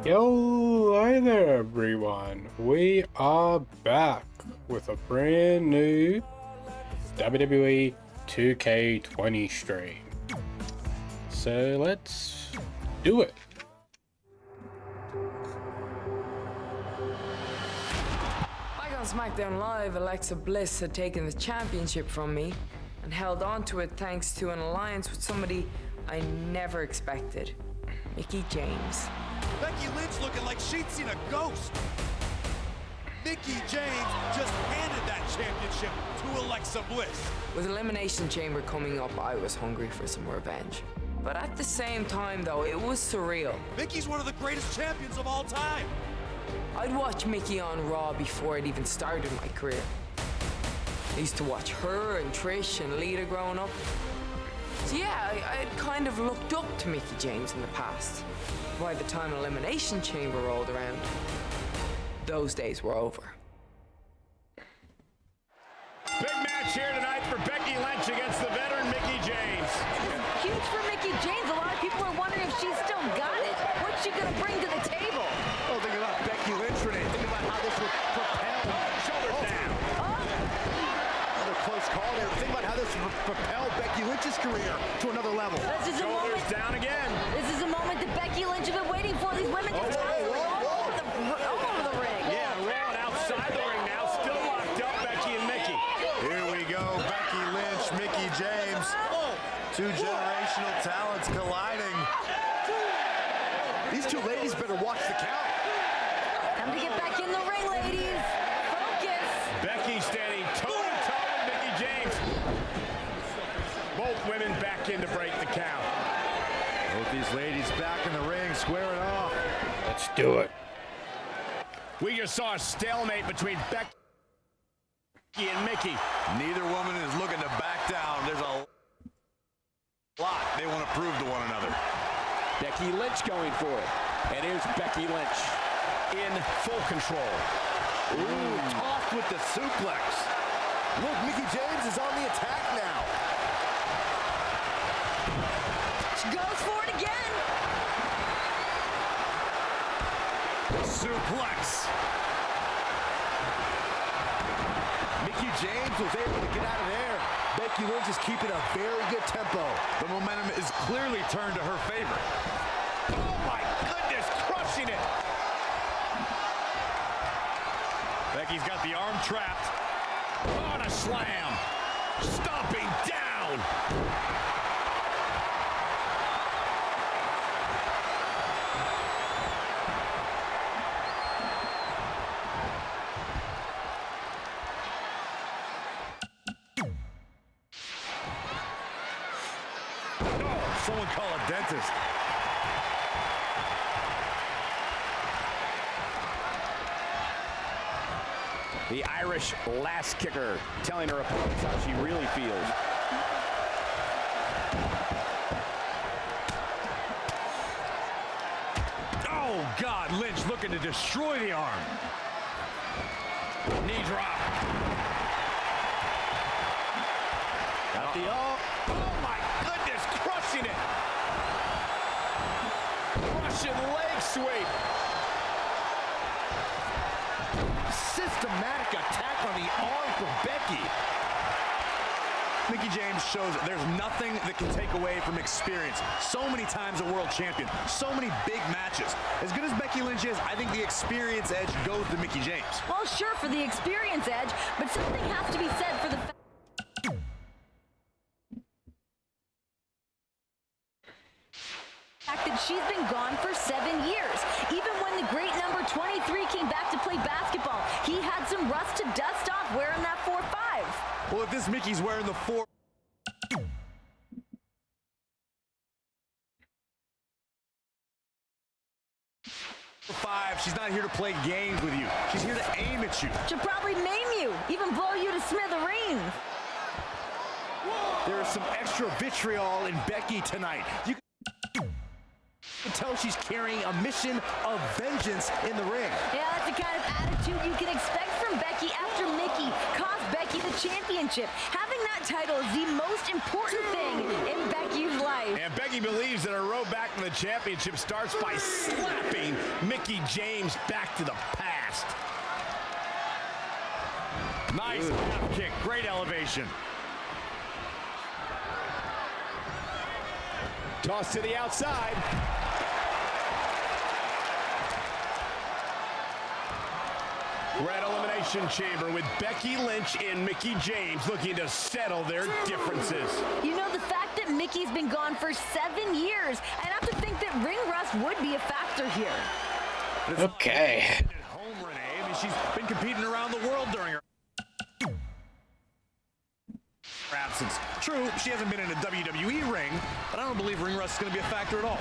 Yo, hi there everyone. We are back with a brand new WWE 2K20 stream. So let's do it. Back on SmackDown Live, Alexa Bliss had taken the championship from me and held on to it thanks to an alliance with somebody I never expected, Mickie James. Becky Lynch looking like she'd seen a ghost. Mickie James just handed that championship to Alexa Bliss. With Elimination Chamber coming up, I was hungry for some revenge. But at the same time, though, it was surreal. Mickie's one of the greatest champions of all time. I'd watch Mickie on Raw before I'd even started my career. I used to watch her and Trish and Lita growing up. So yeah, I'd kind of looked up to Mickie James in the past. By the time Elimination Chamber rolled around, those days were over. Big match here tonight for Becky Lynch against the veteran Mickie James. Huge for Mickie James. A lot of people are wondering if she's still got it. What's she gonna bring to the table? Oh, think about Becky Lynch, Renee. Think about how this would propel. Shoulders down. Another close call there. Think about how this would propel Becky Lynch's career to another level. This is a Shoulders moment. down again. This is a moment that Becky Lynch has been waiting for. These women all over the ring. Yeah, rolling outside the ring now. Still locked up, Becky and Mickie. Here we go, Becky Lynch, Mickie James. Two generational talents colliding. These two ladies better watch the count. Time to get back in the ring, ladies. Focus. Becky standing toe-to-toe with Mickie James. Both women back in to break the count. Both these ladies back in the ring, squaring off. Let's do it. We just saw a stalemate between Becky and Mickie. Neither woman is looking to back down. There's a lot they want to prove to one another. Becky Lynch going for it. And here's Becky Lynch in full control. Ooh, tossed with the suplex. Look, Mickie James is on the attack now. She goes for it again. Suplex. Mickie James was able to get out of there. Becky Lynch is keeping a very good tempo. The momentum is clearly turned to her favor. Oh my goodness, crushing it. Becky's got the arm trapped. On a slam. Stomping down. Someone call a dentist. The Irish last kicker telling her opponents how she really feels. Oh, God, Lynch looking to destroy the arm. Knee drop. Got the Oh my goodness, crushing it. Russian leg sweep. Systematic attack on the arm from Becky. Mickie James shows there's nothing that can take away from experience. So many times a world champion, so many big matches. As good as Becky Lynch is, I think the experience edge goes to Mickie James. Well, sure, for the experience edge, but something has to be said for the fact that she's been gone for 7 years. Even when the great number 23 came back to play basketball, he had some rust to dust off wearing that 4-5. Well, if this Mickey's wearing the 4-5, she's not here to play games with you. She's here to aim at you. She'll probably maim you, even blow you to smithereens. There is some extra vitriol in Becky tonight. You can tell she's carrying a mission of vengeance in the ring. Yeah, that's the kind of attitude you can expect from Becky after Mickie cost Becky the championship. Having that title is the most important thing in Becky's Becky's life. And Becky believes that her road back to the championship starts by slapping Mickie James back to the past. Nice calf kick, great elevation. Toss to the outside. We're at Elimination Chamber with Becky Lynch and Mickie James looking to settle their differences. You know, the fact that Mickey's been gone for 7 years, I have to think that ring rust would be a factor here. Okay. At home, Renee. I mean, she's been competing around the world during her absence. True, she hasn't been in a WWE ring, but I don't believe ring rust is going to be a factor at all.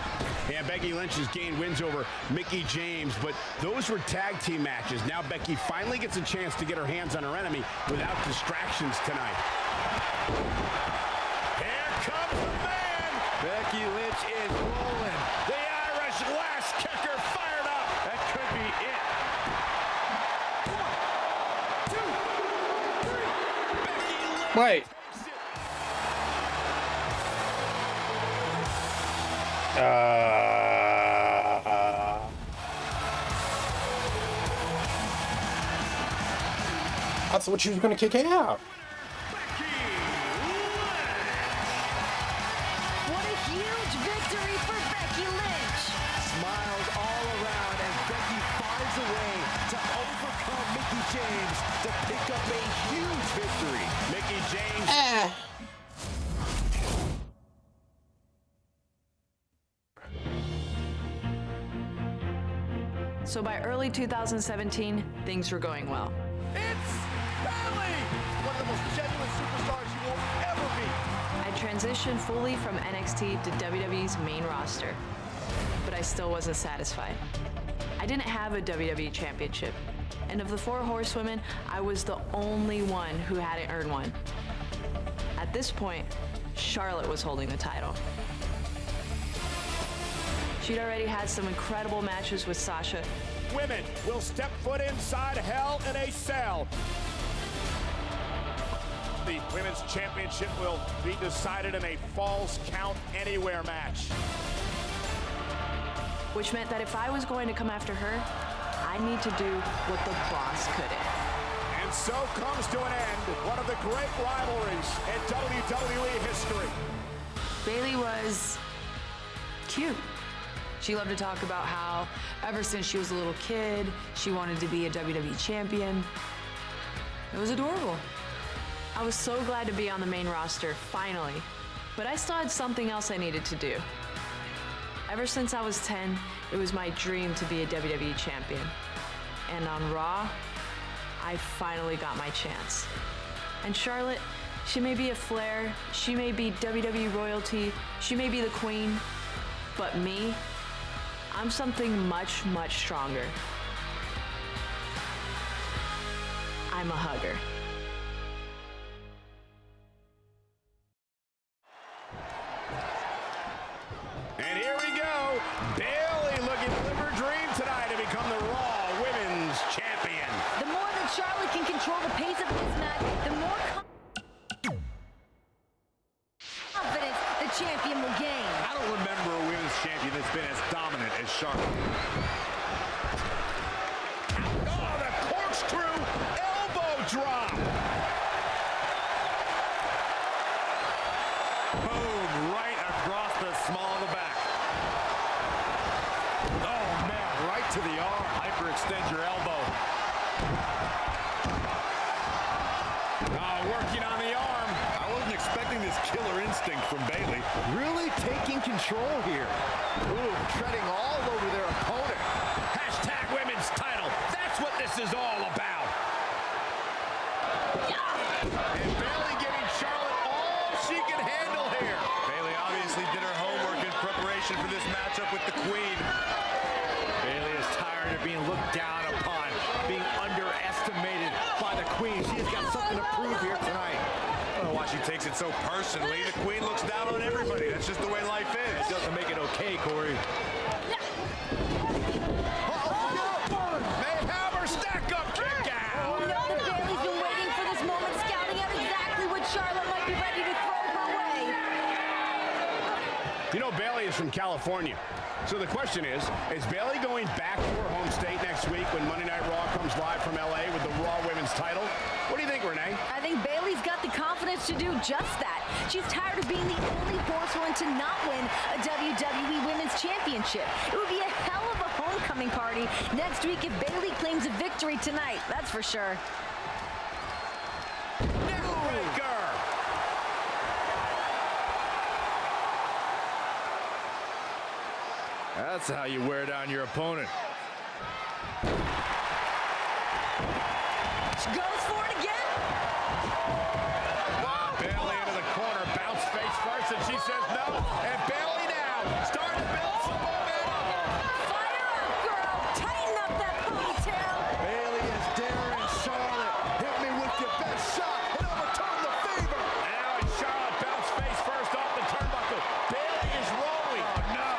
Yeah, Becky Lynch has gained wins over Mickie James, but those were tag team matches. Now Becky finally gets a chance to get her hands on her enemy without distractions tonight. Here comes the man! Becky Lynch is rolling. The Irish lash kicker fired up! That could be it. 1, 2, 3. Becky Lynch! Wait. That's what she was gonna kick out. What a huge victory for Becky Lynch. Smiles all around as Becky finds a way to overcome Mickie James to pick up a huge victory. Mickie James. So by early 2017, things were going well. It's Bayley! One of the most genuine superstars you will ever meet. I transitioned fully from NXT to WWE's main roster, but I still wasn't satisfied. I didn't have a WWE championship, and of the 4 horsewomen, I was the only one who hadn't earned one. At this point, Charlotte was holding the title. She'd already had some incredible matches with Sasha. Women will step foot inside hell in a cell. The women's championship will be decided in a Falls Count Anywhere match. Which meant that if I was going to come after her, I need to do what the boss couldn't. And so comes to an end one of the great rivalries in WWE history. Bayley was cute. She loved to talk about how ever since she was a little kid, she wanted to be a WWE champion. It was adorable. I was so glad to be on the main roster, finally. But I still had something else I needed to do. Ever since I was 10, it was my dream to be a WWE champion. And on Raw, I finally got my chance. And Charlotte, she may be a Flair, she may be WWE royalty, she may be the queen, but me, I'm something much, much stronger. I'm a hugger. And here we go. Bayley looking to live her dream tonight to become the Raw Women's Champion. The more that Charlotte can control the pace of this match, the more confidence the champion will gain. I don't remember a women's champion that's been as dominant as Charlotte. Oh, the corkscrew elbow drop. Boom, right across the small of the back. Oh, man, right to the arm. Hyperextend your elbow. Working on the arm. I wasn't expecting this killer instinct from Bayley. Really taking control here. Ooh, treading all over their opponent. Hashtag women's title. That's what this is all about. And Bayley giving Charlotte all she can handle here. Bayley obviously did her homework in preparation for this matchup with the Queen. Bayley is tired of being looked down upon, being underestimated by the Queen. She has got something to prove here tonight. I don't know why she takes it so personally. The Queen looks down on everybody. That's just the way life is. It doesn't make it okay, Corey. May have her stack up kick out. The Bayley's been waiting for this moment, scouting out exactly what Charlotte might be ready to throw her way. from California. So the question is Bayley going back to her home state next week when Monday Night Raw comes live from LA with the Raw Women's title? What do you think, Renee? I think Bayley's got the confidence to do just that. She's tired of being the only horsewoman to not win a WWE Women's Championship. It would be a hell of a homecoming party next week if Bayley claims a victory tonight. That's for sure. Neckbreaker! That's how you wear down your opponent. She goes for it again. Bayley into the corner, bounce face first, and she says no. And Bayley now starting to build some momentum. Fire up, girl. Tighten up that ponytail. Bayley is daring Charlotte. Hit me with your best shot and overturn the favor. Now Charlotte bounce face first off the turnbuckle. Bayley is rolling. Oh, no.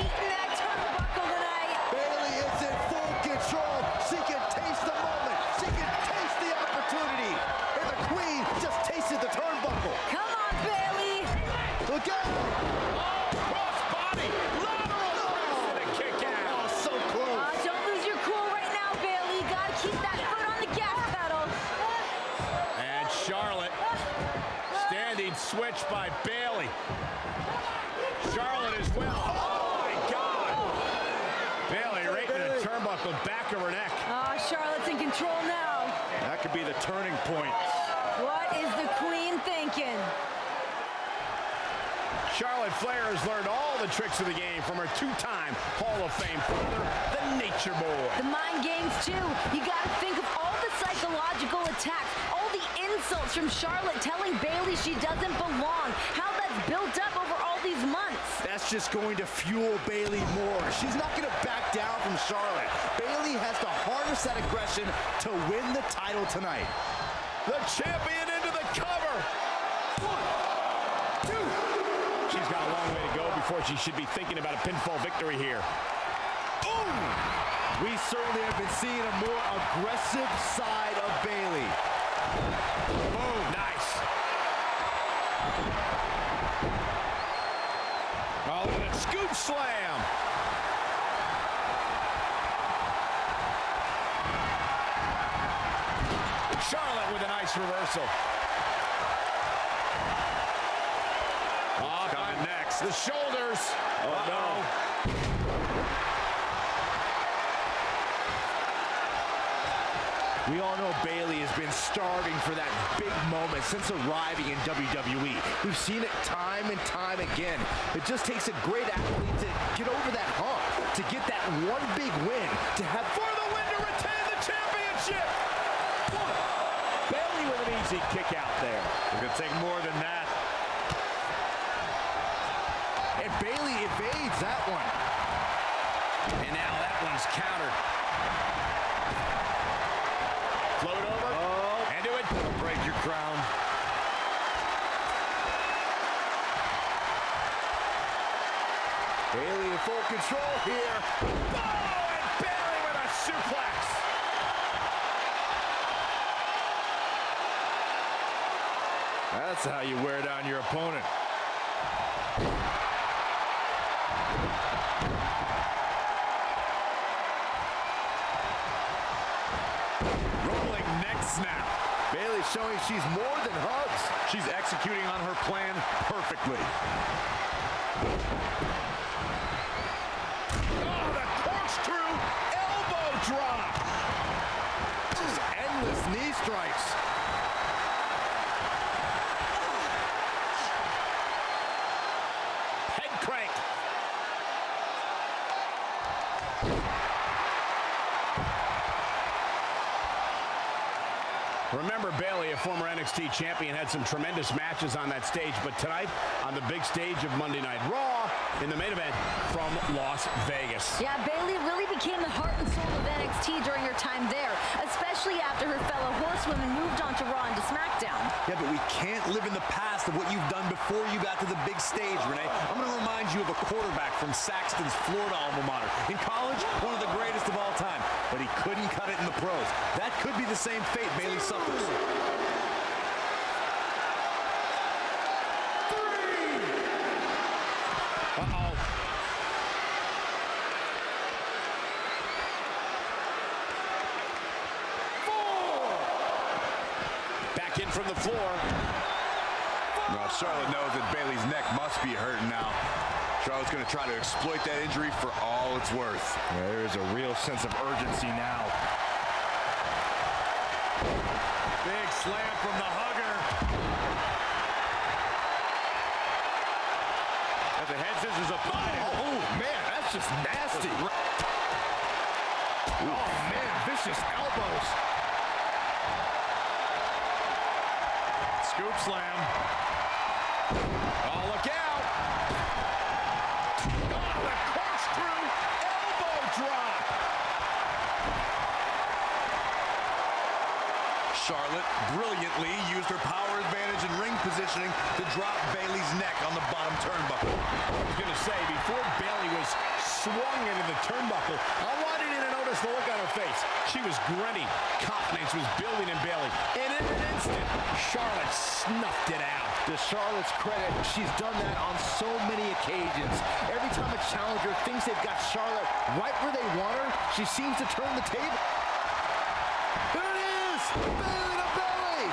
Eating that turnbuckle tonight. Bayley is in full control. She can taste the moment. She can taste the opportunity. And the Queen just tasted the turnbuckle. Come on, Bayley. Look out! Cross body, lateral and a kick out. Oh, so close. Don't lose your cool right now, Bayley. You gotta keep that foot on the gas pedal. And Charlotte, standing switch by Bayley. Charlotte as well. Oh my God! Bayley right in the turnbuckle, back of her neck. Charlotte's in control now. That could be the turning point. What is the Queen thinking? Charlotte Flair has learned all the tricks of the game from her two-time Hall of Fame father, the Nature Boy. The mind games, too. You gotta think of all the psychological attacks, all the insults from Charlotte telling Bayley she doesn't belong, how that's built up over all these months. That's just going to fuel Bayley more. She's not going to back down from Charlotte. Bayley has to harness that aggression to win the title tonight. The champion into the cover. 1, 2. She's got a long way to go before she should be thinking about a pinfall victory here. Boom! We certainly have been seeing a more aggressive side of Bayley. Boom, nice. Oh, look at that scoop slam. Charlotte with a nice reversal. Coming next. The shoulders. Oh, no. We all know Bayley has been starving for that big moment since arriving in WWE. We've seen it time and time again. It just takes a great athlete to get over that hump, to get that one big win, to have For the win to retain the championship. Bayley with an easy kick out there. It's going to take more than that. And Bayley evades that one. And now that one's countered. Float over. Oh. And do it. Break your crown. Bayley in full control here. Oh, and Bayley with a suplex. That's how you wear down your opponent. Rolling neck snap. Bayley showing she's more than hugs. She's executing on her plan perfectly. Oh, the corkscrew elbow drop. Just endless knee strikes. Head crank. Remember, Bayley, a former NXT champion, had some tremendous matches on that stage, but tonight, on the big stage of Monday Night Raw, in the main event from Las Vegas. Yeah, Bayley really became the heart and soul of NXT during her time there, especially after her fellow horsewomen moved on to Raw and to SmackDown. Yeah, but we can't live in the past of what you've done before you got to the big stage, Renee. I'm going to remind you of a quarterback from Saxton's Florida alma mater. In college, one of the greatest of all time, but he couldn't cut it in the pros. That could be the same fate Bayley suffers. Uh-oh. back in from the floor. Well, Charlotte knows that Bayley's neck must be hurting now. Charlotte's going to try to exploit that injury for all it's worth. There is a real sense of urgency now. Big slam from the hugger. At the head scissors applied. Oh, man, that's just nasty. Oh, man, vicious elbows. Scoop slam. Oh, look out. Oh, the corkscrew elbow drop. Charlotte brilliantly used her power advantage in ring positioning to drop Bayley's neck on the bottom turnbuckle. I was going to say, before Bayley was swung into the turnbuckle, I wanted you to notice the look on her face. She was grinning. Confidence was building in Bayley. And in an instant, Charlotte snuffed it out. To Charlotte's credit, she's done that on so many occasions. Every time a challenger thinks they've got Charlotte right where they want her, she seems to turn the table. There it is! Bayley to Bayley!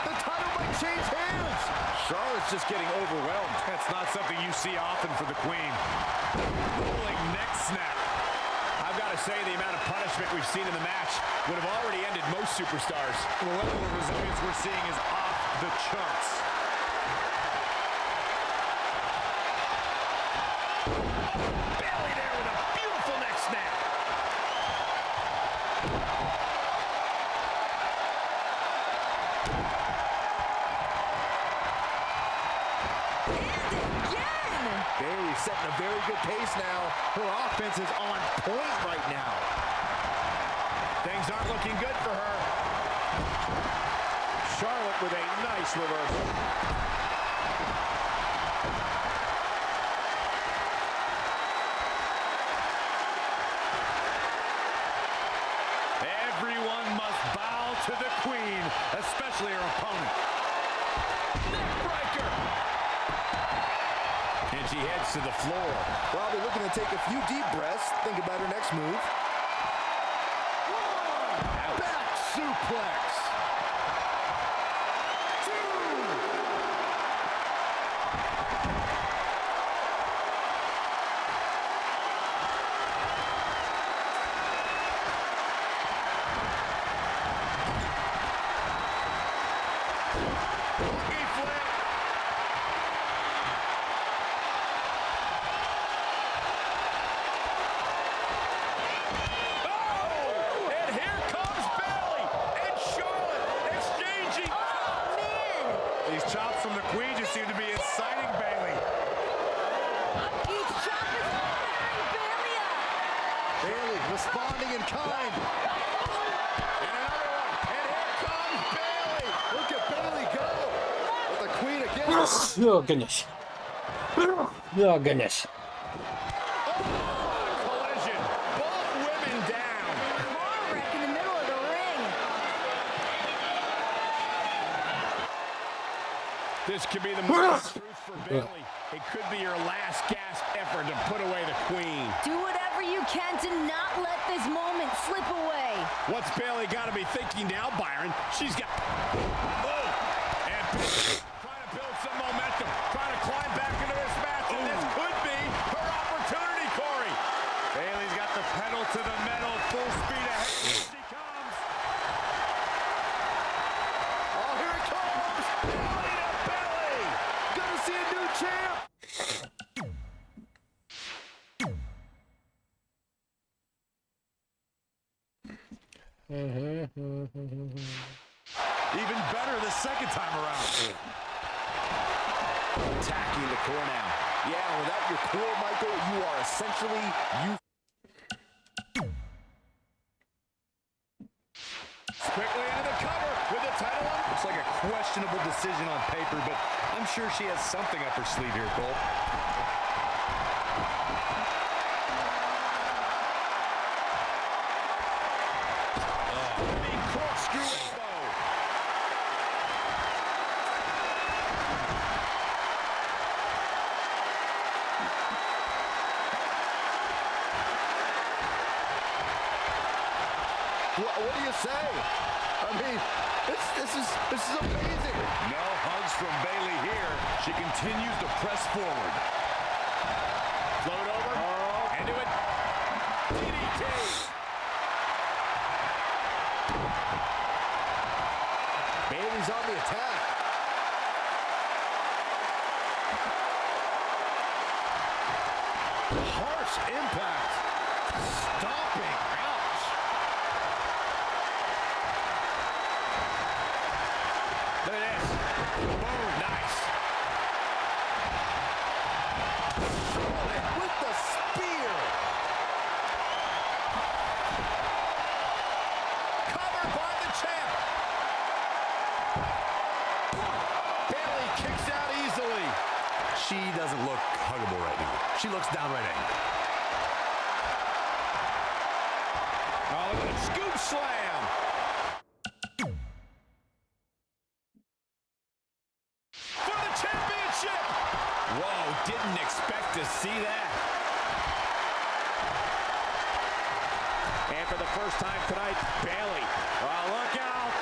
The title might change hands! Charlotte's just getting overwhelmed. That's not something you see often for the Queen. Rolling neck snap. I've got to say, the amount of punishment we've seen in the match would have already ended most superstars. The level of resilience we're seeing is off the charts. Bayley there with a beautiful neck snap. Bayley's setting a very good pace now. Her offense is on point right now. Things aren't looking good for her. Charlotte with a nice reversal. Everyone must bow to the Queen, especially her opponent. Neckbreaker. And she heads to the floor. Probably looking to take a few deep breaths. Think about her next move. Back suplex. Chops from the Queen just seem to be inciting Bayley. Each chop is firing Bayley up. Bayley responding in kind. And another one. And here comes Bayley. Look at Bayley go. But the Queen again. Oh, goodness. Oh, goodness. Collision. Both women down. Car wreck in the middle of the ring. This could be the moment of truth for Bayley. It could be your last gasp effort to put away the Queen. Do whatever you can to not let this moment slip away. What's Bayley got to be thinking now, Byron? She's got... Oh! And trying to build some momentum. Trying to climb back into this match. And this could be her opportunity, Corey. Bayley's got the pedal to the metal, full speed ahead. Here she comes. Oh, here it comes. Bayley to Bayley. Gonna see a new champ. Even better the second time around. Attacking the core now. Yeah, without your core, Michael, you are essentially Quickly into the cover with the title on. Looks like a questionable decision on paper, but I'm sure she has something up her sleeve here, Cole. Big corkscrew elbow. What do you say? I mean, this is amazing. No hugs from Bayley here. She continues to press forward. Float over. Into it. DDT. Bayley's on the attack. Harsh impact. Stomping. Ouch. Look at this. Boom. Nice. Charlotte with the spear. Covered by the champ. Bayley kicks out easily. She doesn't look huggable right now. She looks downright angry. Oh, look at that scoop slam. For the championship. Whoa, didn't expect to see that. And for the first time tonight, Bayley. Oh, look out.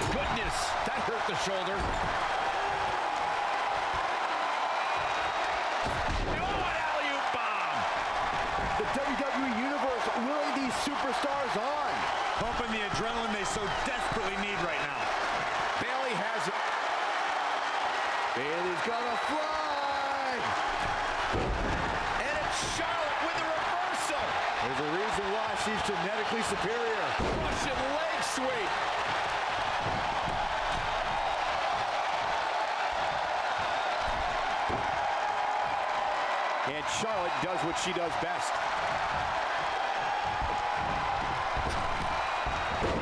Goodness, that hurt the shoulder. Oh, an alley-oop bomb. The WWE Universe willing these superstars on. Pumping the adrenaline they so desperately need right now. Bayley has it. Bayley's gonna fly. And it's Charlotte with the reversal. There's a reason why she's genetically superior. Russian leg sweep. And Charlotte does what she does best.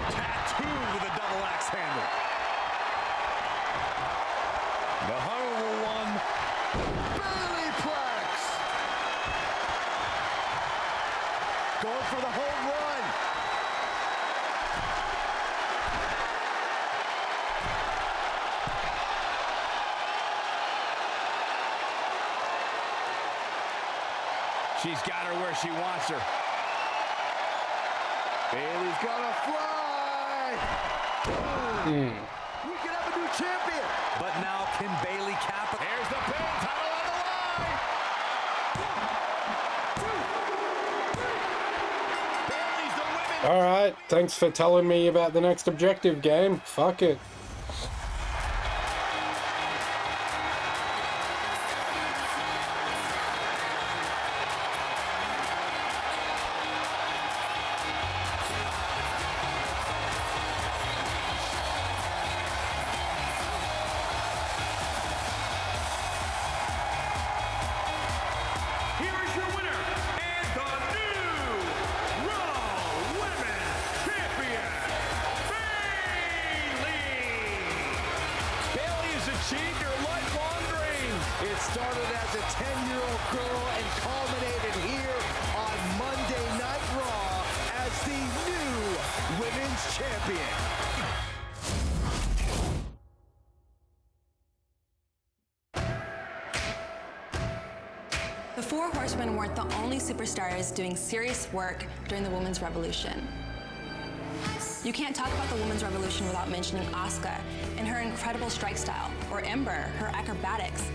Tattooed with a double axe handle. The horrible one. Bayleyplex. Going for the home run. She's got her where she wants her. Bayley's gonna fly. We could have a new champion. But now can Bayley cap it? Here's the pin, title on the line. 1, 2, 3. Bayley's the women's. Alright, thanks for telling me about the next objective game. Fuck it. Here is your winner and the new Raw Women's Champion, Bayley. Bayley has achieved her lifelong dream. It started as a 10-year-old girl and culminated here on Monday Night Raw as the new Women's Champion. The Four Horsemen weren't the only superstars doing serious work during the Women's Revolution. You can't talk about the Women's Revolution without mentioning Asuka and her incredible strike style, or Ember, her acrobatics,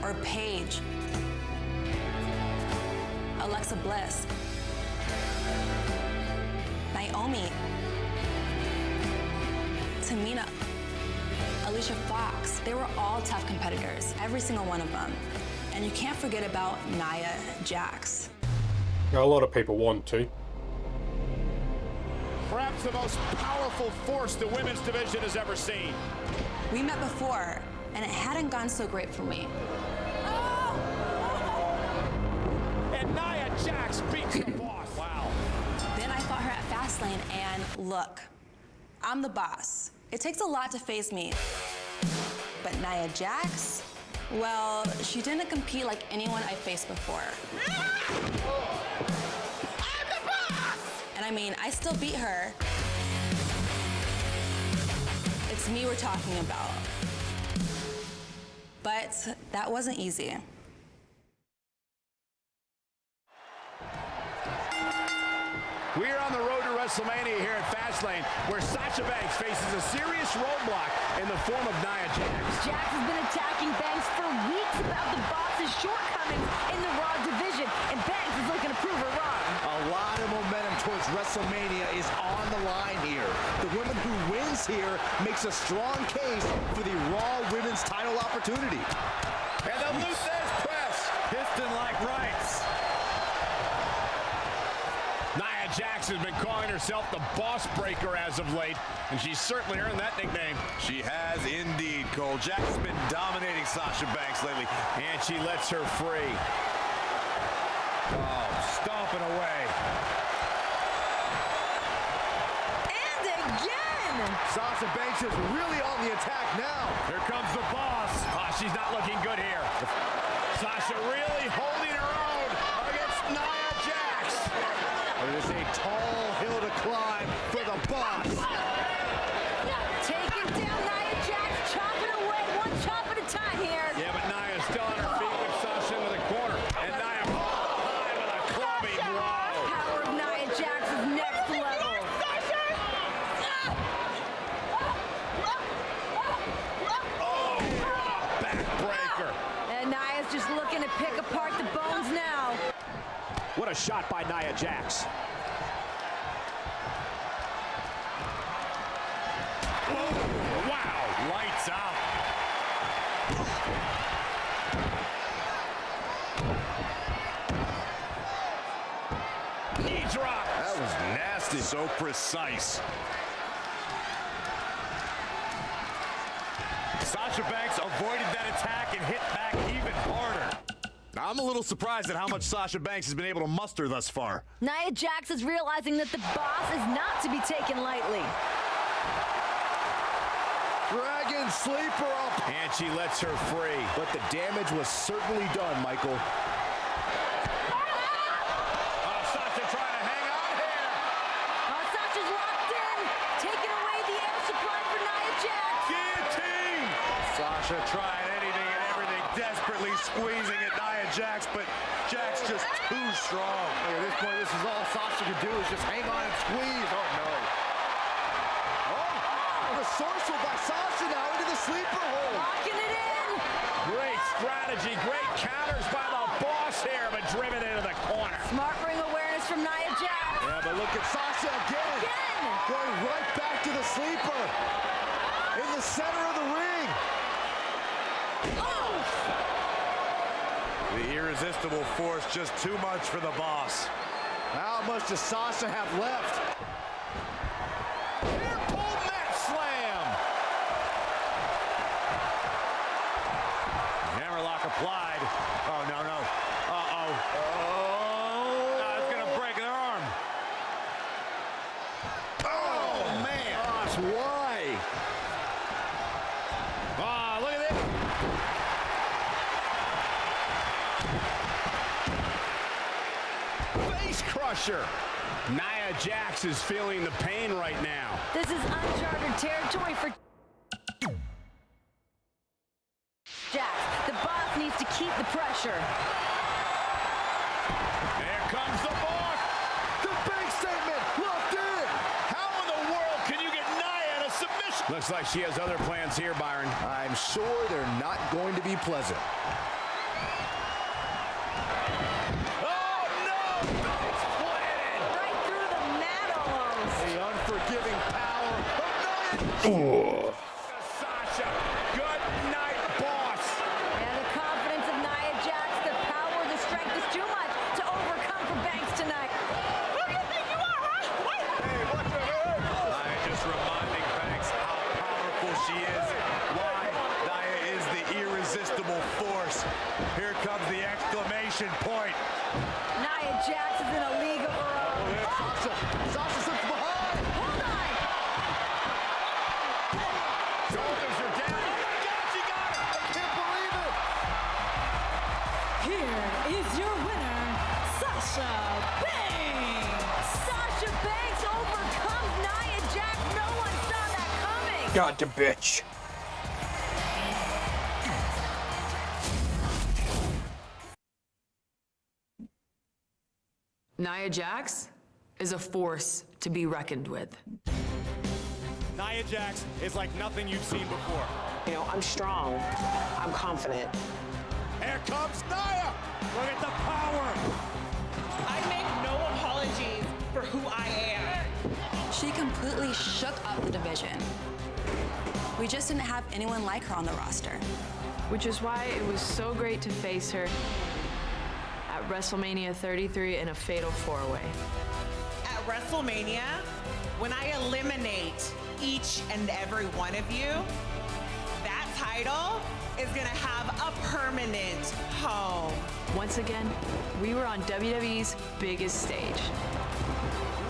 or Paige, Alexa Bliss, Naomi, Tamina, Alicia Fox. They were all tough competitors, every single one of them. And you can't forget about Nia Jax. A lot of people want to. Perhaps the most powerful force the women's division has ever seen. We met before, and it hadn't gone so great for me. And Nia Jax beats the boss. Wow. Then I fought her at Fastlane, and look, I'm the boss. It takes a lot to face me. But Nia Jax, well, she didn't compete like anyone I faced before. I'm the boss! And I mean, I still beat her. It's me we're talking about. But that wasn't easy. We're on the road to WrestleMania here at Fastlane, where Sasha Banks faces a serious roadblock in the form of Nia Jax. Jax has been attacking Banks for weeks about the boss's shortcomings in the Raw division, and Banks is looking to prove her wrong. A lot of momentum towards WrestleMania is on the line here. The woman who wins here makes a strong case for the Raw Women's title opportunity. And the Lou Thesz press. Piston-like rights. Nia Jax has been calling herself the boss breaker as of late, and she's certainly earned that nickname. She has indeed, Cole. Jax has been dominating Sasha Banks lately. And she lets her free. Oh, stomping away. And again! Sasha Banks is really on the attack now. Here comes the boss. Oh, she's not looking good here. Sasha really holding her own against Nia Jax. It is a tall hill to climb for the boss. Taking down Nia Jax, chopping away, one chop at a time here. Yeah, but Nia's still on her feet with Sasha into the corner. And Nia high with a clubbing blow. Power of Nia Jax is next level. Oh, backbreaker. And Nia's just looking to pick apart the bones now. What a shot by Nia Jax. Oh, wow, lights out. Knee drop. That was nasty. So precise. Sasha Banks avoided that attack and hit back even harder. I'm a little surprised at how much Sasha Banks has been able to muster thus far. Nia Jax is realizing that the boss is not to be taken lightly. Dragon sleeper up. And she lets her free. But the damage was certainly done, Michael. Oh, Sasha trying to hang on here. Oh, Sasha's locked in, taking away the air supply for Nia Jax. Guillotine. Sasha trying anything and everything, desperately squeezing at Nia Jax, but Jax just too strong. At this point, this is all Sasha can do is just hang on and squeeze. Oh, no. Oh, resourceful by Sasha now into the sleeper hole. Locking it in. Great strategy, great counters by the boss here, but driven into the corner. Smart ring awareness from Nia Jax. Yeah, but look at Sasha again. Going right back to the sleeper. In the center of the ring. Oh! The irresistible force, just too much for the boss. How much does Sasha have left? Air pull mat slam. Hammerlock applied. Oh, no, no. Uh-oh. Oh, it's going to break their arm. Oh, man. Gosh, why? Oh, look at this. Face crusher. Nia Jax is feeling the pain right now. This is uncharted territory for Jax. The boss needs to keep the pressure. There comes the boss. The big statement locked in. How in the world can you get Nia in a submission? Looks like she has other plans here, Byron. I'm sure they're not going to be pleasant. Oh, no! It's planted. Right through the mat almost. The unforgiving power of Nia. Sasha, good night, boss. And the confidence of Nia Jax, the power, the strength is too much to overcome for Banks tonight. Who do you think you are, huh? Hey, what the heck? Nia just reminding Banks how powerful she is. Why Nia is the irresistible force. Here comes the exclamation point. Nia Jax is in a league of her own. Sasha slips behind. Hold on. Shoulders are down. Oh, my God, she got her. I can't believe it. Here is your winner, Sasha Banks. Sasha Banks overcomes Nia Jax. No one saw that coming. God, the bitch. Nia Jax is a force to be reckoned with. Nia Jax is like nothing you've seen before. You know, I'm strong. I'm confident. Here comes Nia! Look at the power! I make no apologies for who I am. She completely shook up the division. We just didn't have anyone like her on the roster. Which is why it was so great to face her at WrestleMania 33 in a fatal four-way. At WrestleMania, when I eliminate each and every one of you, that title is gonna have a permanent home. Once again, we were on WWE's biggest stage.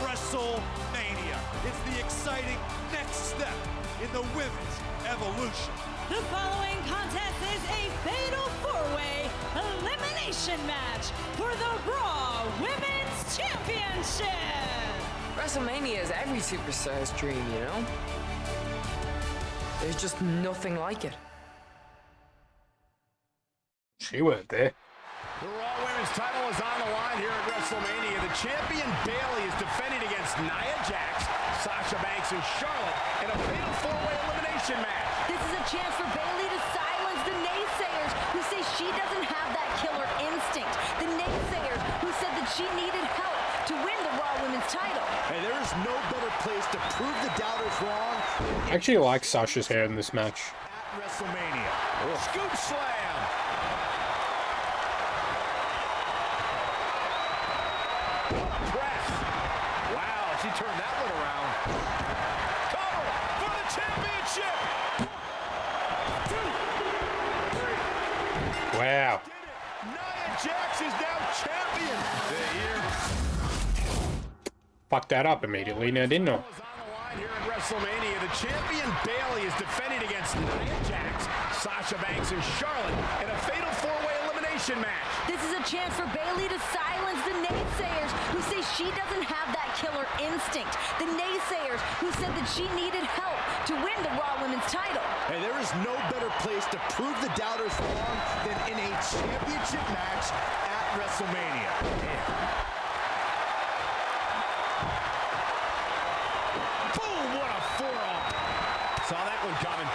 WrestleMania. It's the exciting next step in the women's evolution. The following contest is a fatal four-way elimination match for the Raw Women's Championship. WrestleMania is every superstar's dream, you know? There's just nothing like it. She weren't there. The Raw Women's title is on the line here at WrestleMania. The champion Bayley is defending against Nia Jax, Sasha Banks, and Charlotte in a fatal four-way elimination match. This is a chance for Bayley to silence the naysayers who say she doesn't have that killer instinct. The naysayers who said that she needed help to win the Raw Women's title. Hey, there is no better place to prove the doubters wrong. I actually like Sasha's hair in this match. At WrestleMania. Scoop slam. Press. Wow, she turned that one around. Cover for the championship. 2, 3. Wow. Nia Jax is now champion. Fucked that up immediately, now didn't I? On the line here at WrestleMania, the champion Bayley is defending against Nia Jax, Sasha Banks, and Charlotte in a fatal four-way elimination match. This is a chance for Bayley to silence the naysayers who say she doesn't have that killer instinct. The naysayers who said that she needed help to win the Raw Women's title. Hey, there is no better place to prove the doubters wrong than in a championship match at WrestleMania. Boom, what a forearm. Saw that one coming.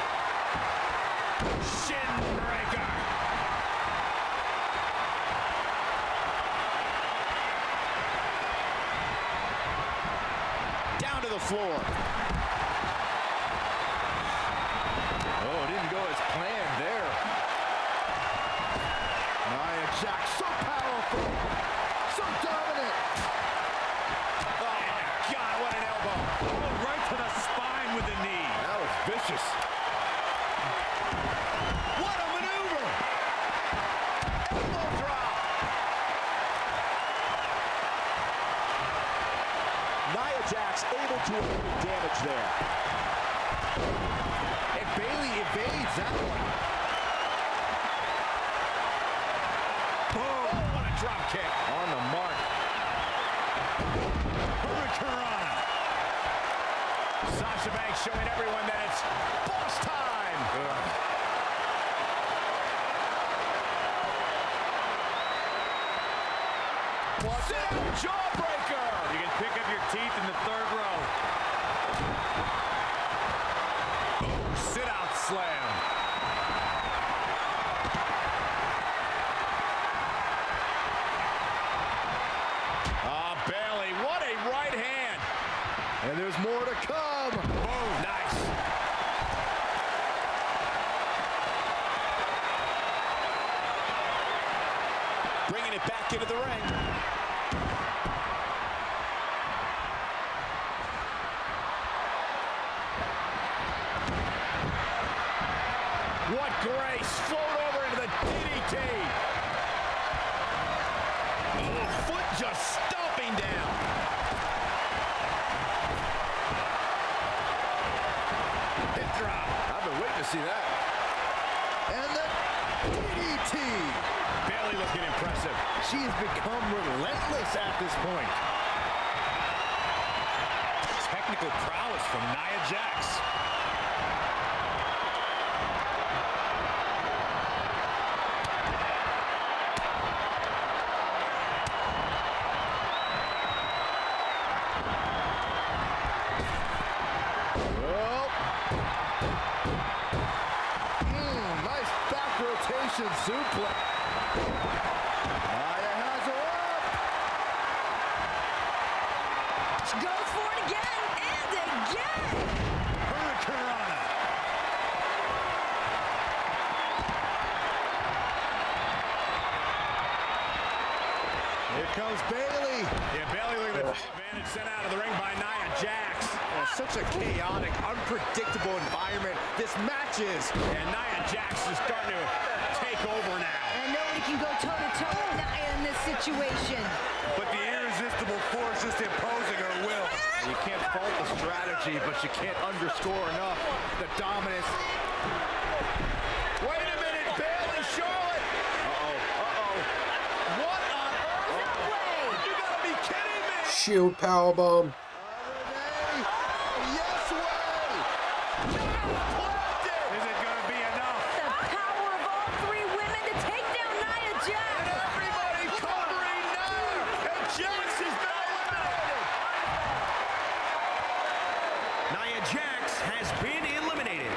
Shin breaker. Down to the floor. Oh, it didn't go as planned there. Nia Jax, so powerful, so dominant. Oh my God, what an elbow. Oh, right to the spine with the knee. That was vicious. What a maneuver. Elbow drop. Nia Jax able to avoid damage there. And Bayley evades that one. Boom, what a drop kick. On the mark. Hurricanrana. Sasha Banks showing everyone that it's boss time. Sit-out jawbreaker. You can pick up your teeth in the third row. Sit-out slam. Bayley, what a right hand. And there's more to come. Boom, nice. Bringing it back into the ring. What grace. Float over into the DDT. Oh, foot just stomping down. Hip drop. I've been waiting to see that. And the DDT. Bayley looking impressive. She has become relentless at this point. Technical prowess from Nia Jax. Russian suplex. Nia has her up. She goes for it again and again. Hurricanrana. Here comes Bayley. Yeah, Bayley looking at the advantage sent out of the ring by Nia Jax. Such a chaotic, unpredictable environment this match is. And Nia Jax is starting to take over now. And nobody can go toe-to-toe with Nia in this situation. But the irresistible force just imposing her will. You can't fault the strategy, but you can't underscore enough the dominance. Wait a minute, Bayley, Charlotte. What on earth? No way. You gotta be kidding me. Shield powerbomb. Yes way. Is it going to be enough? The power of all three women to take down Nia Jax. Everybody covering Nia, and Jax has been eliminated. Nia Jax has been eliminated.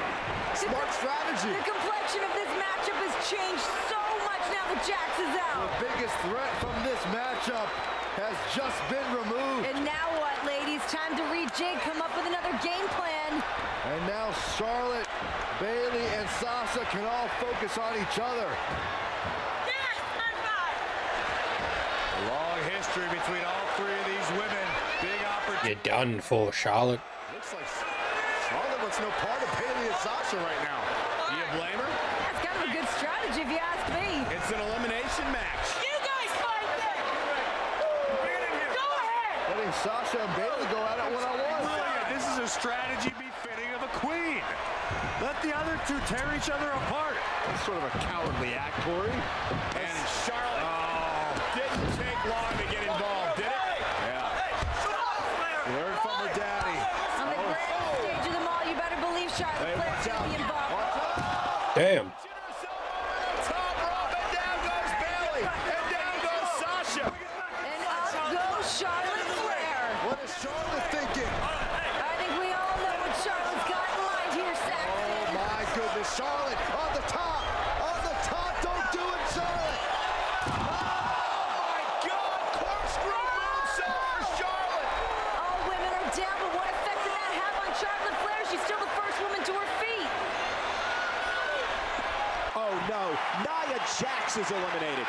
Smart strategy. The complexion of this matchup has changed so much now that Jax is out. The biggest threat from this matchup has just been removed. And now what, ladies? Time to rejig, come up with another game plan. And now Charlotte, Bayley, and Sasha can all focus on each other. Yes, high five. A long history between all three of these women. Big opportunity. You're done for, Charlotte. Looks like Charlotte wants no part of Bayley and Sasha right now. Do you blame her? That's kind of a good strategy if you ask me. It's an elimination match. You guys fight then. Go ahead. Letting Sasha and Bayley go at it one-on-one. Brilliant. This is a strategy befitting of a queen. Let the other two tear each other apart. That's sort of a cowardly act, Corey. And Charlotte didn't take long to get involved, did it? Yeah. Learn from her daddy. On the grand stage of them all, you better believe Charlotte Hey, Flair's watch going to be out. involved. Watch out. Damn. Top rope, and down goes Bayley. And down goes Sasha. And up goes Charlotte Flair. What is Charlotte thinking? I think we all know what Charlotte's got in mind here, Oh Saxton. my goodness, Charlotte on the top. On the top, don't do it, Charlotte. Oh my God, corkscrew moonsault for Charlotte. All women are down, but what effect did that have on Charlotte Flair? She's still the first woman to her feet. Oh no, Nia Jax is eliminated.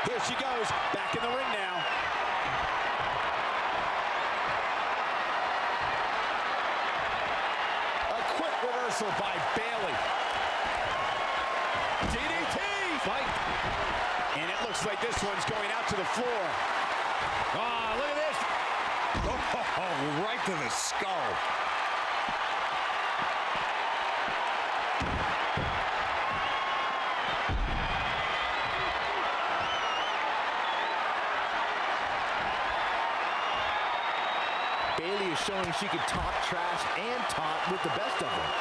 Here she goes, back in the ring now. A quick reversal by Bayley. DDT! Fight. And it looks like this one's going out to the floor. Oh, look at this. Oh, right to the skull. Bayley is showing she can talk trash and taunt with the best of them.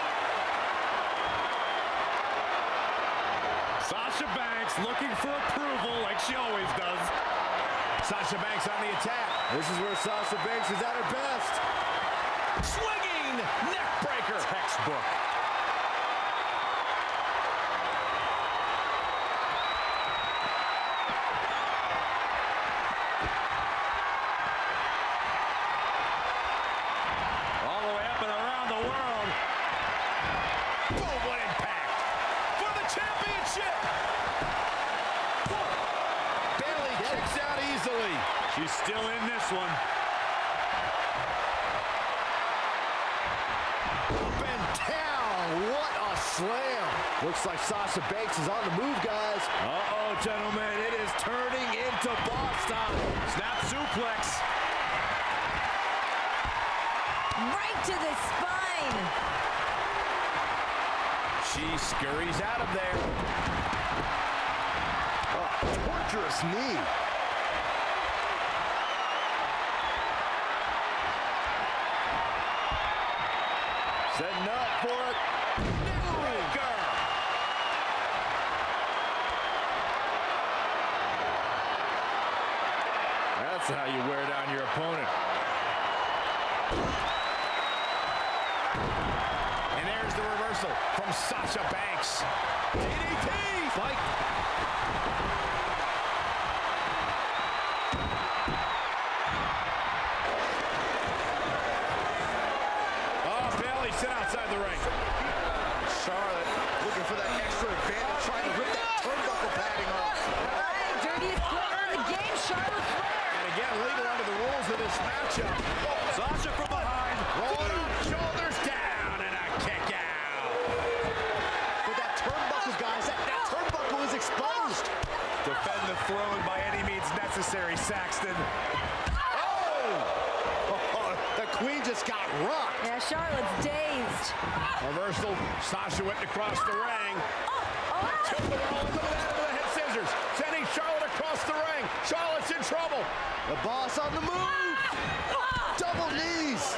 Sasha Banks looking for approval like she always does. Sasha Banks on the attack. This is where Sasha Banks is at her best. Swinging neck breaker. Textbook. All the way up and around the world. Boom, what impact. For the championship. Bayley kicks out easily. She's still in this one. Up and down. What a slam. Looks like Sasha Banks is on the move, guys. Uh-oh, gentlemen. It is turning into boss time. Snap suplex. Right to the spine. She scurries out of there. Torturous knee. Setting up for it. Breaker. That's how you wear down your opponent. And there's the reversal from Sasha Banks. DDT! Fight. Oh, Bayley sit outside the ring. Charlotte looking for that extra advantage, trying to rip that turnbuckle padding off. All right, dirtiest player in the game, Charlotte Flair. And again, legal under the rules of this matchup. Sasha from behind, Rolling up, shoulders down, and a kick out. with that turnbuckle, guys. That turnbuckle is exposed. Defend the throne by any means necessary, Saxton. The Queen just got rocked. Yeah, Charlotte's dazed. Reversal. Sasha went across the ring. Took the roll into the head scissors. Sending Charlotte across the ring. Charlotte's in trouble. The boss on the move. Double knees.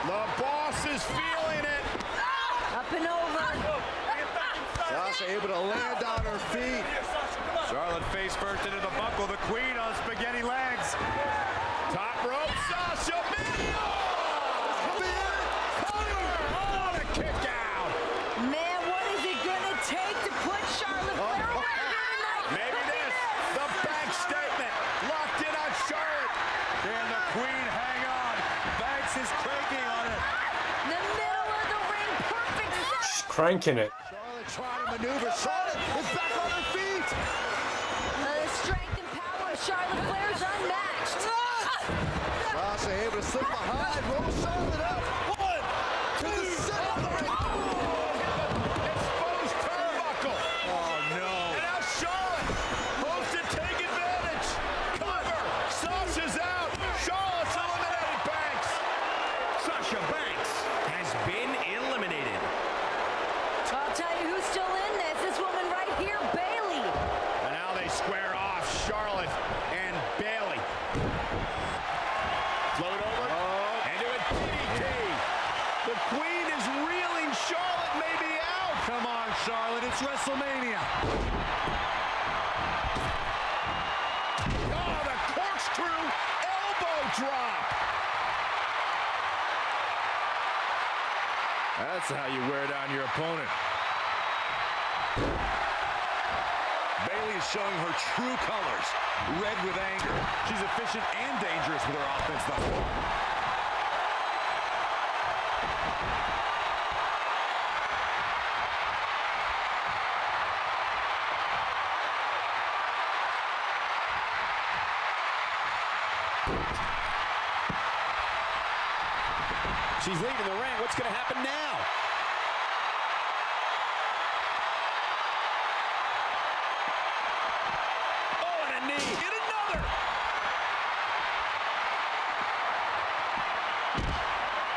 The boss is feeling it. Up and over. Sasha able to land on her feet. Charlotte face first into the buckle. The Queen on spaghetti legs. Top rope. Sasha. Oh, the kick out. Man, what is it gonna take to put Charlotte Flair away here tonight? Maybe this. The bank statement. Locked in on Charlotte. Can the Queen hang on? Banks is cranking on it. The middle of the ring, perfect set. She's cranking it. Charlotte trying to maneuver. Charlotte is back on her feet. The strength and power of Charlotte Flair is unmatched. Sasha able to slip behind, roll Charlotte up. One, two, center of the ring. Exposed turnbuckle. Oh, no. And now Charlotte hopes to take advantage. Cover. Sasha's out. Charlotte's eliminated Banks. Sasha Banks has been eliminated. I'll tell you who's still in this. This woman right here, Bayley. And now they square off, Charlotte and Bayley. Float over and do a DDT. The Queen is reeling. Charlotte may be out. Come on, Charlotte. It's WrestleMania. Oh, the corkscrew elbow drop. That's how you wear down your opponent. Bayley is showing her true colors. Red with anger. She's efficient and dangerous with her offense thus far. She's leaving the ring. What's going to happen now? Oh, and a knee. And another.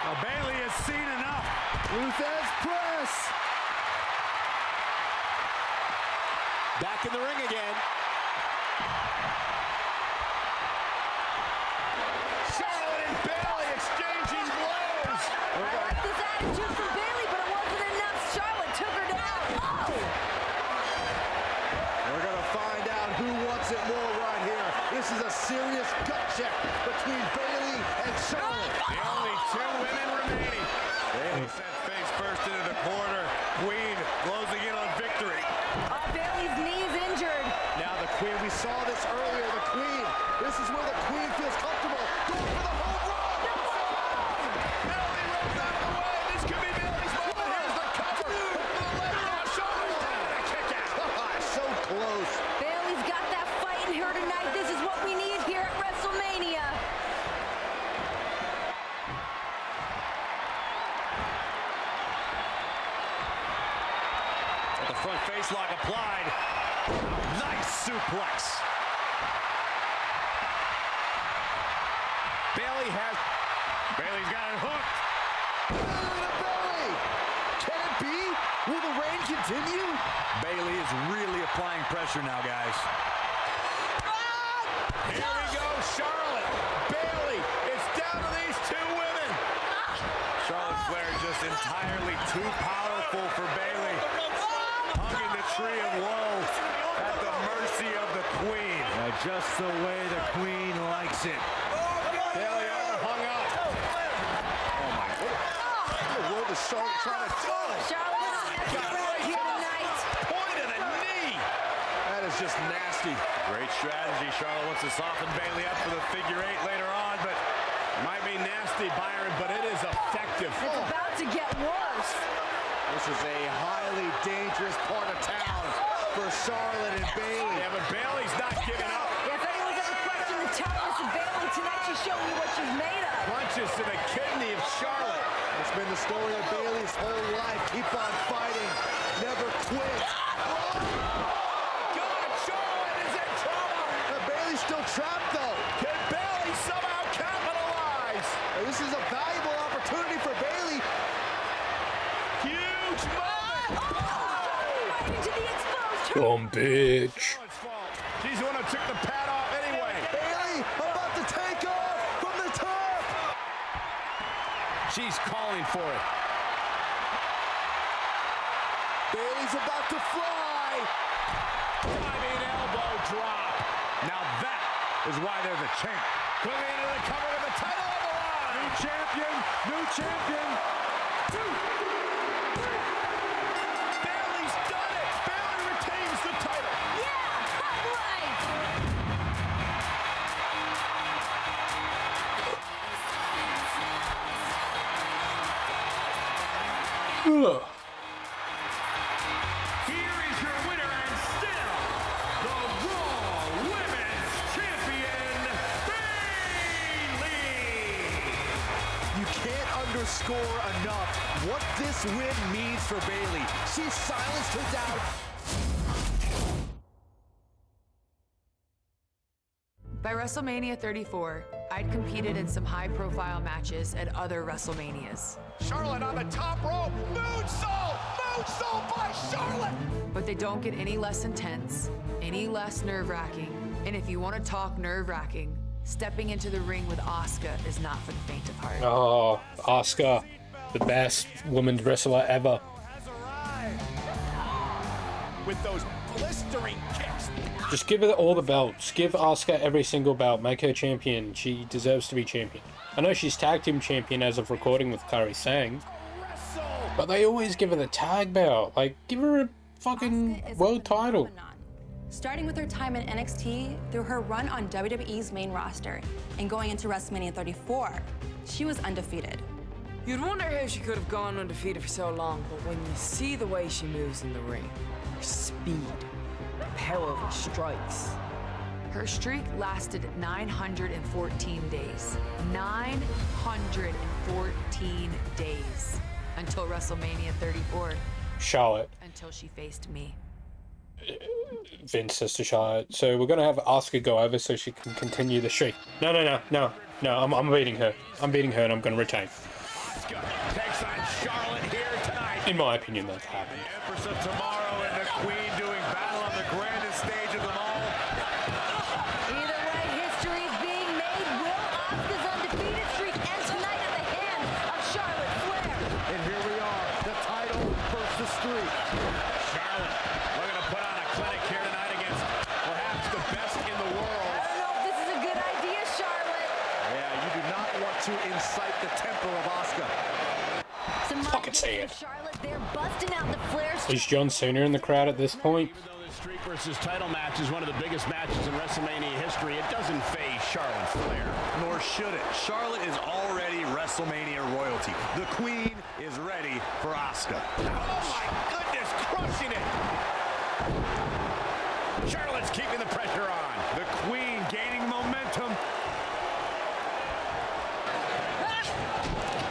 Now Bayley has seen enough. Luthez press. Back in the ring again. Charlotte and Bayley exchanging blows. I like this attitude from Bayley, but it wasn't enough. Charlotte took her down. Oh! We're going to find out who wants it more right here. This is a serious gut check between Bayley and Charlotte. The only two women remaining. Bayley sent face first into the corner. Queen closing in on victory. Bayley's knee's injured. Now the Queen, we saw this earlier, the Queen. This is where the Queen feels comfortable. Going for the home run. Bayley runs out of the way. This could be Bayley's moment. Here's the cover. The left on shoulders down and a kick out. So close. Bayley's got that fight in her tonight. This is what we need here at WrestleMania. The front face lock applied. Nice suplex. Bayley's got it hooked. Bayley. Can it be? Will the reign continue? Bayley is really applying pressure now, guys. Here we go, Charlotte. Bayley. It's down to these two women. Charlotte Flair just entirely too powerful for Bayley. Hung in the tree of woe at the mercy of the Queen. Just the way the Queen likes it. Bayley on the the Charlotte trying to do it. Charlotte's messing around here tonight. Point of the knee. That is just nasty. Great strategy. Charlotte wants to soften Bayley up for the figure 8 later on, but Might be nasty, Byron, but it is effective. It's about to get worse. This is a highly dangerous part of town for Charlotte and Bayley. Yeah, but Bayley's not giving up. Yeah, if anyone's ever questioned the toughness of Bayley, tonight she's showing you what she's made of. Punches to the kidney of Charlotte. It's been the story of Bayley's whole life. Keep on fighting. Never quit. God, Charlotte is in trouble. Bayley's still trapped, though. Can Bayley somehow capitalize? This is a valuable opportunity for Bayley. Huge moment. Right into the exposed. Come, bitch. She's the one who took the pad off anyway. Bayley about to take off from the top. She's calling for it. Bayley's about to fly. Diving elbow drop. Now that is why they're the champ. Coming into the cover with the title on the line. New champion, new champion. 2, 3. Bayley's done it. Bayley retains the title. Yeah, hot life. Ugh. Here is your winner and still the Raw Women's Champion, Bayley. You can't underscore enough what this win means for Bayley. She silenced her doubt. By WrestleMania 34, I'd competed in some high-profile matches at other WrestleManias. Charlotte on the top rope. Moonsault. Moonsault by Charlotte. But they don't get any less intense, any less nerve-wracking. And if you want to talk nerve-wracking, stepping into the ring with Asuka is not for the faint of heart. Oh, Asuka, the best women's wrestler ever. With those blistering kicks. Just give her all the belts. Give Asuka every single belt. Make her champion. She deserves to be champion. I know she's tag team champion as of recording with Kairi Sane, but they always give her the tag belt. Like, give her a fucking world title. Starting with her time in NXT through her run on WWE's main roster and going into WrestleMania 34, she was undefeated. You'd wonder how she could have gone undefeated for so long, but when you see the way she moves in the ring, her speed, the power of her strikes. Her streak lasted 914 days. 914 days. Until WrestleMania 34. Charlotte. Until she faced me. Vince says to Charlotte, so we're gonna have Asuka go over so she can continue the streak. No, I'm beating her. I'm beating her and I'm gonna retain. Asuka takes on Charlotte here tonight. In my opinion, that's happened. the Empress of Tomorrow and the Queen doing battle on the grandest stage of them all. Either way, history is being made. Will Asuka's undefeated streak end tonight at the hands of Charlotte Flair? And here we are, the title versus the streak. Charlotte looking to put on a clinic here tonight against perhaps the best in the world. I don't know if this is a good idea, Charlotte. Yeah, you do not want to incite the temper of Asuka. Fucking say it. Charlotte, they're busting out the Flair Is John Cena in the crowd at this point? Even though this streak versus title match is one of the biggest matches in WrestleMania history, it doesn't phase Charlotte Flair. Nor should it. Charlotte is already WrestleMania royalty. The Queen is ready for Asuka. Oh my goodness, crushing it! Charlotte's keeping the pressure on. The Queen gaining momentum.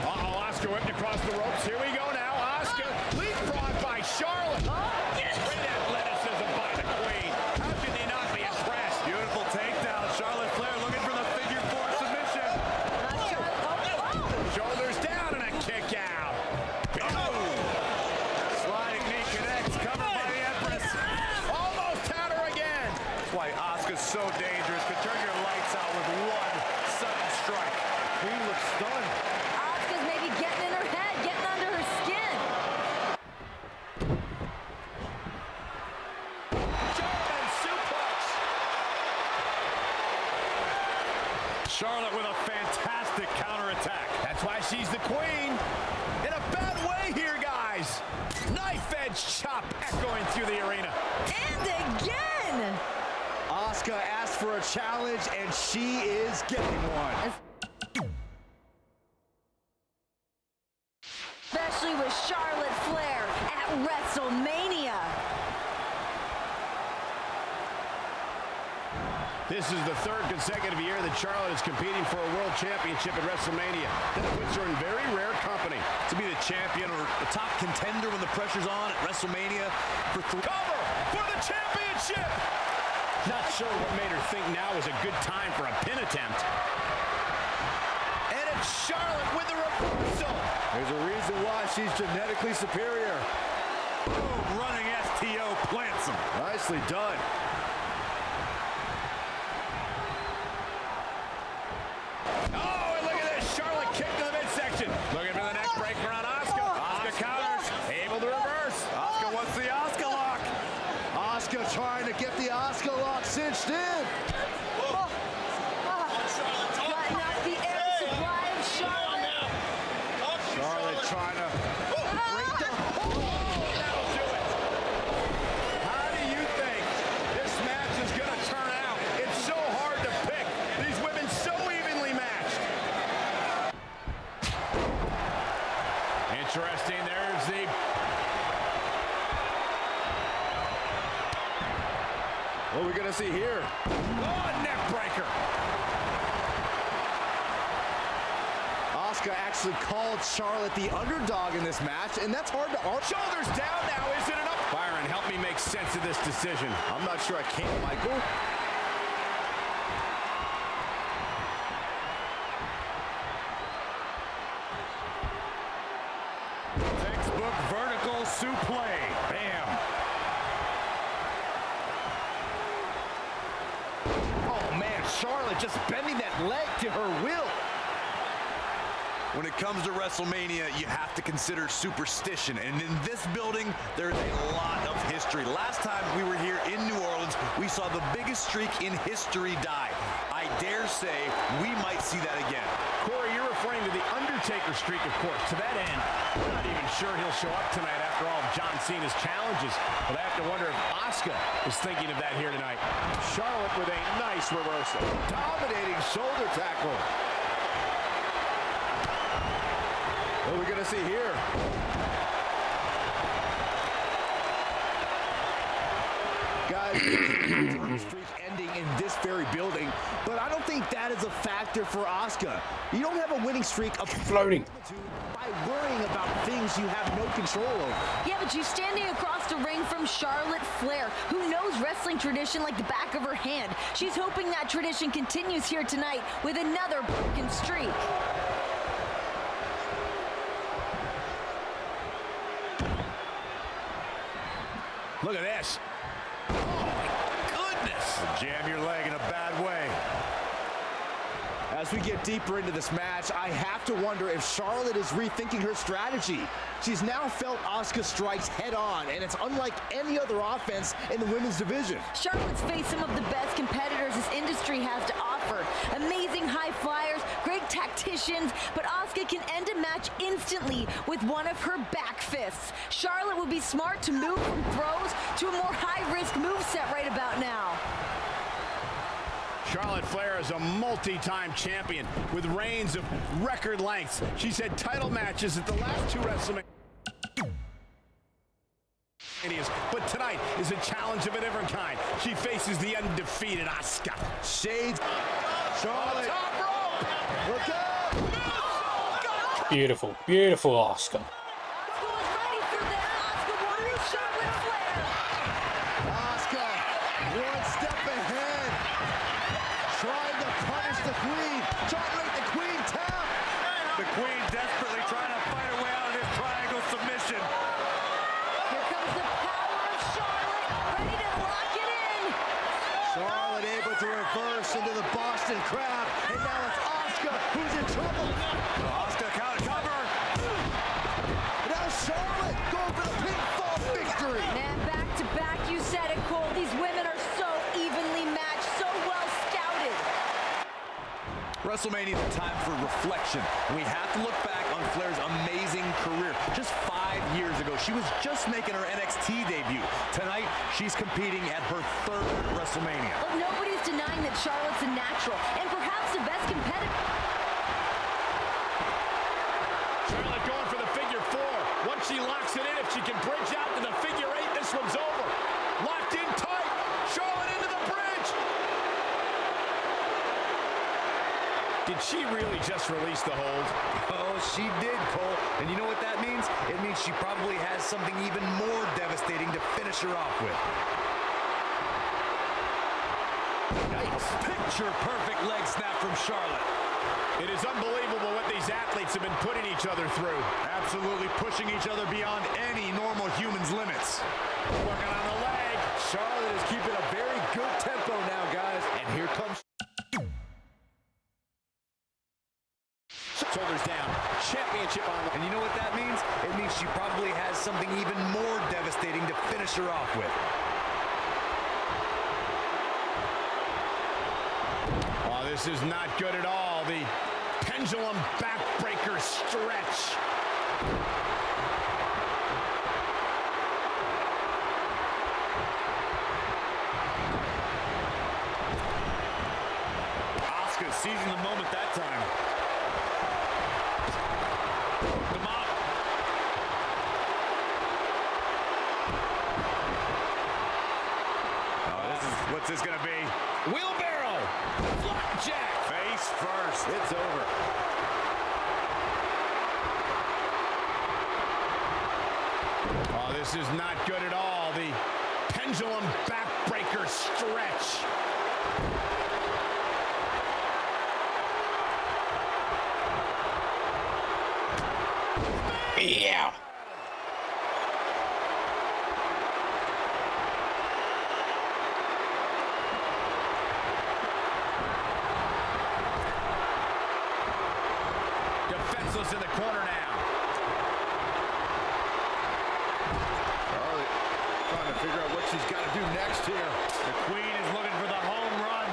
Uh-oh, Asuka whipped across the ropes. Here we go now. Asuka leapfrog by Charlotte. Great athleticism by the Queen. How can they not be impressed? Beautiful takedown. Charlotte Flair looking for the figure 4 submission. Shoulders down and a kick out. Sliding knee connects, covered by the Empress. Almost had her again. That's why Asuka's so dangerous. Could turn your lights out with one sudden strike. Queen looks stunned. Asuka's maybe getting in her head, getting under her skin. German suplex. Charlotte with a fantastic counterattack. That's why she's the Queen. In a bad way. is. Knife edge chop echoing through the arena. And again! Asuka asked for a challenge, and she is getting one. Especially with Charlotte Flair at WrestleMania. This is the third consecutive year that Charlotte is competing for a world championship at WrestleMania. That puts her in very rare company. To be the champion or the top contender when the pressure's on at WrestleMania for cover for the championship. Not sure what made her think now was a good time for a pin attempt. And it's Charlotte with the reversal. There's a reason why she's genetically superior. Boom, running STO plants him. Nicely done. Oh, and look at this. Charlotte kicked to the midsection. Looking for the neck breaker on Asuka. Asuka counters. Able to reverse. Asuka wants the Asuka lock. Asuka trying to get the Asuka lock cinched in. Cutting up the air supply of Charlotte. Charlotte trying to break the That'll do it. How do you think this match is going to turn out? It's so hard to pick. These women so evenly matched. Interesting. There's the... What are we going to see here? Oh, neck breaker. Asuka actually called Charlotte the underdog in this match, and that's hard to argue. Shoulders down now, is it enough? Byron, help me make sense of this decision. I'm not sure I can, Michael. Textbook vertical suplex. Bam. Oh, man, Charlotte just bending that leg to her will. When it comes to WrestleMania, you have to consider superstition. And in this building, there's a lot of history. Last time we were here in New Orleans, we saw the biggest streak in history die. I dare say we might see that again. Corey, you're referring to the Undertaker streak, of course. To that end, I'm not even sure he'll show up tonight after all of John Cena's challenges. But I have to wonder if Asuka is thinking of that here tonight. Charlotte with a nice reversal. Dominating shoulder tackle. What are we going to see here? Guys, streak ending in this very building, but I don't think that is a factor for Asuka. You don't have a winning streak of Floating. by worrying about things you have no control over. Yeah, but she's standing across the ring from Charlotte Flair, who knows wrestling tradition like the back of her hand. She's hoping that tradition continues here tonight with another broken streak. Look at this. Oh, my goodness. Jam your leg in a bad way. As we get deeper into this match, I have to wonder if Charlotte is rethinking her strategy. She's now felt Asuka strikes head on, and it's unlike any other offense in the women's division. Charlotte's faced some of the best competitors this industry has to offer. Amazing high flyers, great tacticians, but Asuka can end a match instantly with one of her back fists. Charlotte would be smart to move from throws to a more high-risk moveset right about now. Charlotte Flair is a multi-time champion with reigns of record lengths. She's had title matches at the last two WrestleManias, but tonight is a challenge of a different kind. She faces the undefeated Asuka. Shades. Charlotte. Top rope. Look out. Beautiful, beautiful Asuka. One step ahead. Trying to punish the Queen. Trying to make the Queen tap. The Queen desperately trying to fight her way out of this triangle submission. Here comes the power of Charlotte, ready to lock it in. Charlotte able to reverse into the Boston Crab. And now it's Asuka who's in trouble. Asuka cover. Now Charlotte going for the pinfall victory. Man, back to back, you said it, Cole. These women are so evenly matched, so well scouted. WrestleMania is a time for reflection. We have to look back on Flair's amazing career. Just 5 5 years ago. She was just making her NXT debut. Tonight, she's competing at her 3rd WrestleMania. Well, nobody's denying that Charlotte's a natural and perhaps the best competitor. Charlotte going for the figure 4. Once she locks it in, if she can bridge out to the figure 8, this one's over. Locked in tight. Charlotte into the bridge. Did she really just release the hold? Oh, she did, Cole. And you know what that means? It means she probably has something even more devastating to finish her off with. Nice. Picture-perfect leg snap from Charlotte. It is unbelievable what these athletes have been putting each other through. Absolutely pushing each other beyond any normal human's limits. Working on the leg. Charlotte is keeping a very good tempo now, guys. And here comes... Shoulders down. Championship on the... And you know what that means? It means she probably has something even more devastating to finish her off with. Oh, this is not good at all. The pendulum backbreaker stretch. Asuka seizing the moment that time. Come on. Oh, what's this gonna be? Wheelbarrow. Flapjack. Face first. It's over. Oh, this is not good at all. The pendulum backbreaker stretch. Yeah. Defenseless in the corner now. Charlotte trying to figure out what she's got to do next here. The Queen is looking for the home run.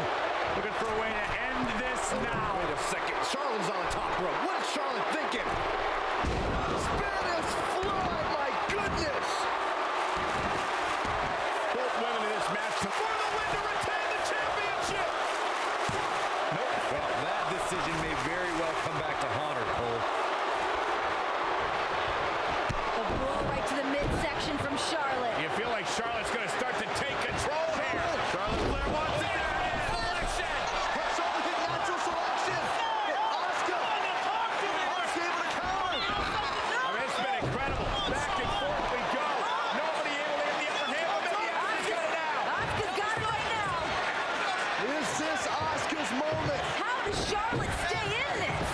Looking for a way to end this now. Wait a second. Charlotte's on the top rope. What is Charlotte thinking? Spanish fly, my goodness! Both women in this match for the win to retain the championship. Nope. Well, that decision may very well come back to haunt her, Cole. A blow right to the midsection from Charlotte. You feel like Charlotte's going to start to take control here. Charlotte Flair wants it. Selection. Charlotte hit natural selection. Asuka. Asuka able to counter. I mean, it's been incredible. Back and forth we go. Nobody able to get the upper hand. But maybe Asuka's got it now. Asuka's got it right now. Is this Asuka's moment? How does Charlotte stay in this?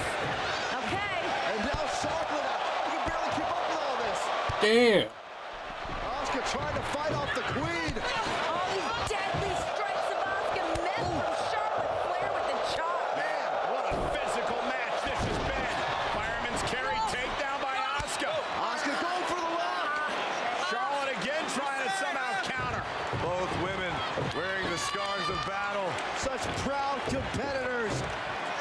Okay. And now Charlotte out. You can barely keep up with all this. Damn. Asuka trying to fight off the Queen. All these deadly strikes of Asuka met from Charlotte Flair with the chop. Man, what a physical match this has been. Fireman's carry takedown by Asuka. Asuka going for the lock. Charlotte again trying to somehow counter. Both women wearing the scars of battle. Such proud competitors.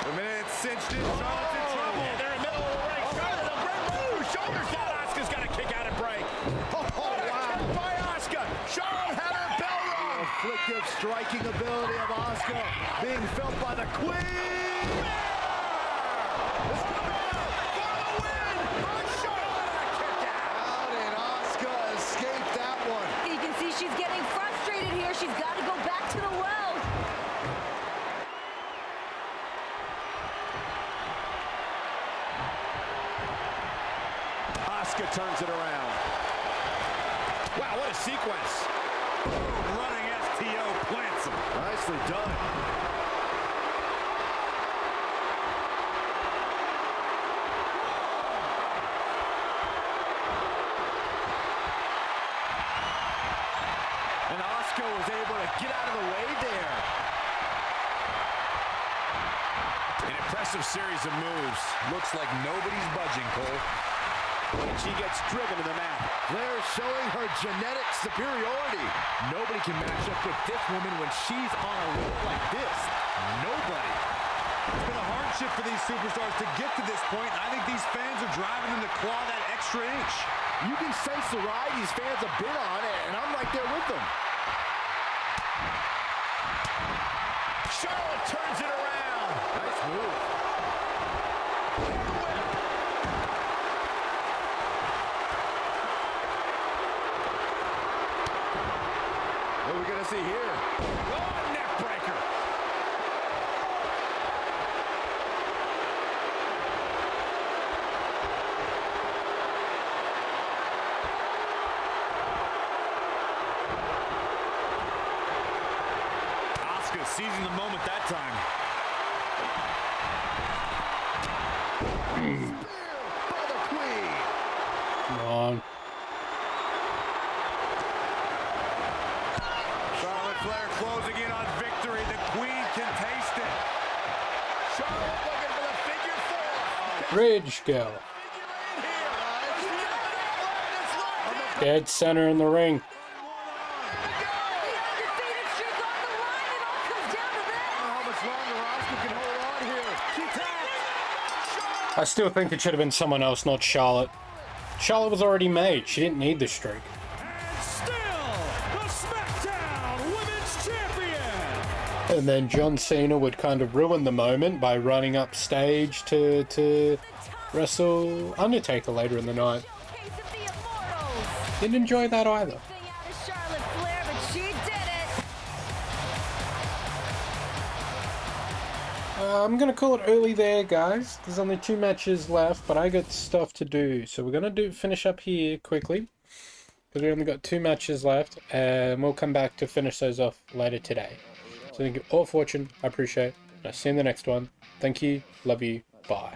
The minute it's cinched in, Charlotte's in trouble. And they're in the middle of the ring. Charlotte, a great move. Shoulders down. Asuka's got to kick out and break. Oh, wow. By Asuka. Charlotte had her bell rung. Afflictive striking ability of Asuka being felt by the Queen. How did Asuka escape that one? You can see she's getting frustrated here. She's got to go back to the well. Asuka turns it around. Wow, what a sequence. Running STO plants him. Nicely done. And Asuka was able to get out of the way there. An impressive series of moves. Looks like nobody's budging, Cole. And she gets driven to the mat. Flair showing her genetic superiority. Nobody can match up with this woman when she's on a roll like this. Nobody. It's been a hardship for these superstars to get to this point. I think these fans are driving them to claw that extra inch. You can sense the ride these fans have been on, and I'm right there with them. Charlotte turns it around. Nice move. What are we going to see here? Oh, neck breaker. Asuka seizing the moment that time. By the Queen. Come on. Charlotte Flair closing in on victory. The Queen can taste it. Charlotte looking for the figure 4. Bridge go. Dead center in the ring. I still think it should have been someone else, not Charlotte. Charlotte was already made. She didn't need the streak. And still, the SmackDown Women's Champion. And then John Cena would kind of ruin the moment by running up stage to wrestle Undertaker later in the night. Didn't enjoy that either. I'm gonna call it early there, guys. There's only 2 matches left, but I got stuff to do, so we're gonna finish up here quickly because we only got 2 matches left, and we'll come back to finish those off later today. So thank you all for watching. I appreciate it. I'll see you in the next one. Thank you. Love you. Bye.